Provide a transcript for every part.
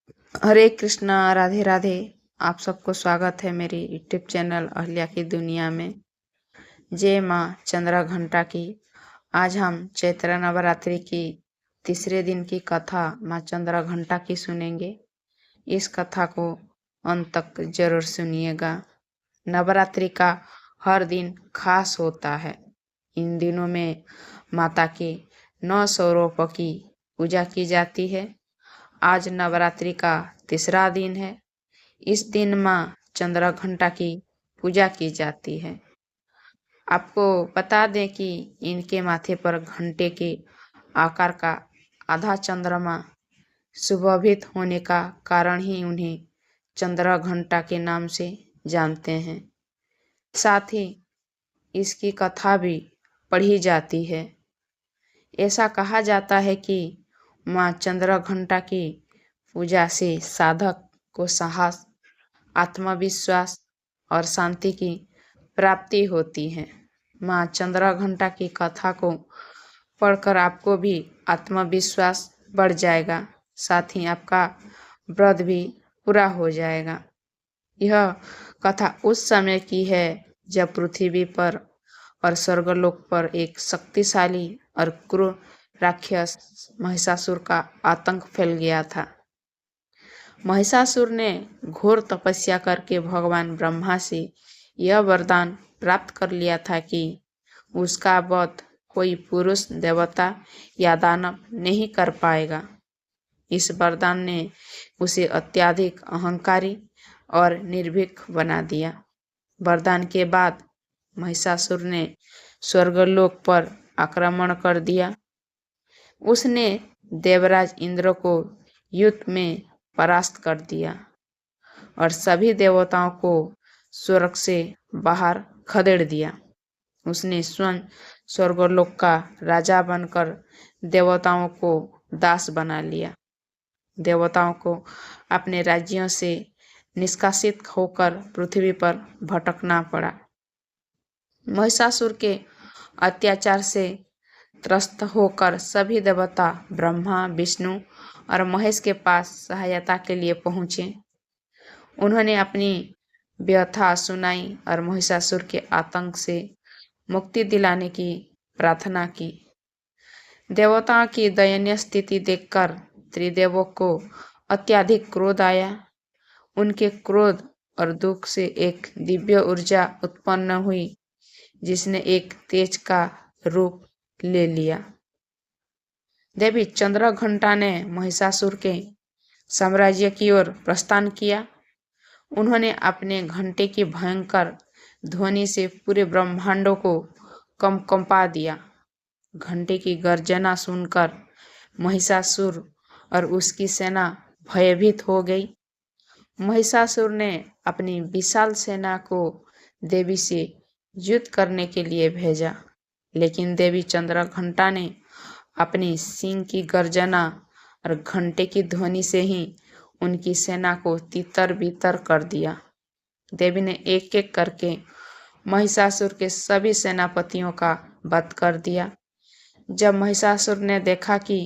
हरे कृष्णा, राधे राधे। आप सबको स्वागत है मेरी यूट्यूब चैनल अहल्या की दुनिया में। जय माँ चंद्रा घंटा की। आज हम चैत्र नवरात्रि की तीसरे दिन की कथा माँ चंद्रा घंटा की सुनेंगे। इस कथा को अंत तक जरूर सुनिएगा। नवरात्रि का हर दिन खास होता है। इन दिनों में माता के 9 स्वरूपों की पूजा की जाती है। आज नवरात्रि का तीसरा दिन है। इस दिन माँ चंद्रा घंटा की पूजा की जाती है। आपको बता दें कि इनके माथे पर घंटे के आकार का आधा चंद्रमा सुशोभित होने का कारण ही उन्हें चंद्रा घंटा के नाम से जानते हैं। साथ ही इसकी कथा भी पढ़ी जाती है। ऐसा कहा जाता है कि माँ चंद्रा घंटा की पूजा से साधक को साहस, आत्मविश्वास और शांति की प्राप्ति होती है। माँ चंद्रा घंटा की कथा को पढ़कर आपको भी आत्मविश्वास बढ़ जाएगा, साथ ही आपका व्रत भी पूरा हो जाएगा। यह कथा उस समय की है जब पृथ्वी पर और स्वर्गलोक पर एक शक्तिशाली और क्रूर राक्षस महिषासुर का आतंक फैल गया था। महिषासुर ने घोर तपस्या करके भगवान ब्रह्मा से यह वरदान प्राप्त कर लिया था कि उसका वध कोई पुरुष, देवता या दानव नहीं कर पाएगा। इस वरदान ने उसे अत्यधिक अहंकारी और निर्भीक बना दिया। वरदान के बाद महिषासुर ने स्वर्गलोक पर आक्रमण कर दिया। उसने देवराज इंद्र को युद्ध में परास्त कर दिया और सभी देवताओं को स्वर्ग से बाहर खदेड़ दिया। उसने स्वयं स्वर्गलोक का राजा बनकर देवताओं को दास बना लिया। देवताओं को अपने राज्यों से निष्कासित होकर पृथ्वी पर भटकना पड़ा। महिषासुर के अत्याचार से त्रस्त होकर सभी देवता ब्रह्मा, विष्णु और महेश के पास सहायता के लिए पहुंचे। उन्होंने अपनी व्यथा सुनाई और महिषासुर के आतंक से मुक्ति दिलाने की प्रार्थना की। देवताओं की दयनीय स्थिति देखकर त्रिदेवों को अत्यधिक क्रोध आया। उनके क्रोध और दुख से एक दिव्य ऊर्जा उत्पन्न हुई जिसने एक तेज का रूप ले लिया। देवी चंद्रा घंटा ने महिषासुर के साम्राज्य की ओर प्रस्थान किया। उन्होंने अपने घंटे की भयंकर ध्वनि से पूरे ब्रह्मांडों को कंपा दिया। घंटे की गर्जना सुनकर महिषासुर और उसकी सेना भयभीत हो गई। महिषासुर ने अपनी विशाल सेना को देवी से युद्ध करने के लिए भेजा, लेकिन देवी चंद्रा घंटा ने अपनी सिंह की गर्जना और घंटे की ध्वनि से ही उनकी सेना को तितर बितर कर दिया। देवी ने एक एक करके महिषासुर के सभी सेनापतियों का वध कर दिया। जब महिषासुर ने देखा कि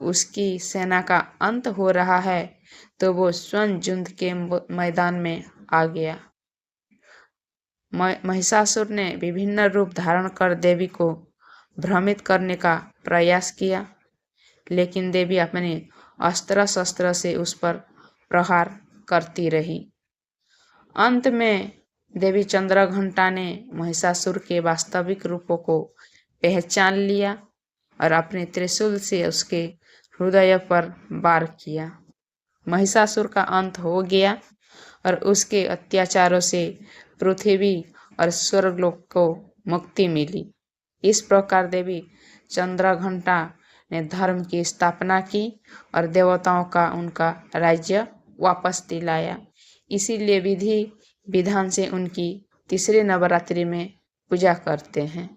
उसकी सेना का अंत हो रहा है तो वो स्वयं युद्ध के मैदान में आ गया। महिषासुर ने विभिन्न रूप धारण कर देवी को भ्रमित करने का प्रयास किया, लेकिन देवी अपने अस्त्र शस्त्र से उस पर प्रहार करती रही। अंत में देवी चंद्रा घंटा ने महिषासुर के वास्तविक रूपों को पहचान लिया और अपने त्रिशूल से उसके हृदय पर वार किया। महिषासुर का अंत हो गया और उसके अत्याचारों से पृथ्वी और स्वर्गलोक को मुक्ति मिली। इस प्रकार देवी चंद्रा घंटा ने धर्म की स्थापना की और देवताओं का उनका राज्य वापस दिलाया। इसीलिए विधि विधान से उनकी तीसरे नवरात्रि में पूजा करते हैं।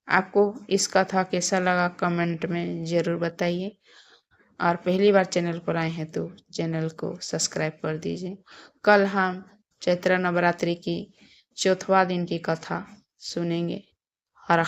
आपको इस कथा कैसा लगा कमेंट में ज़रूर बताइए, और पहली बार चैनल पर आए हैं तो चैनल को सब्सक्राइब कर दीजिए। कल हम चैत्र नवरात्रि की चौथवा दिन की कथा सुनेंगे। हर हर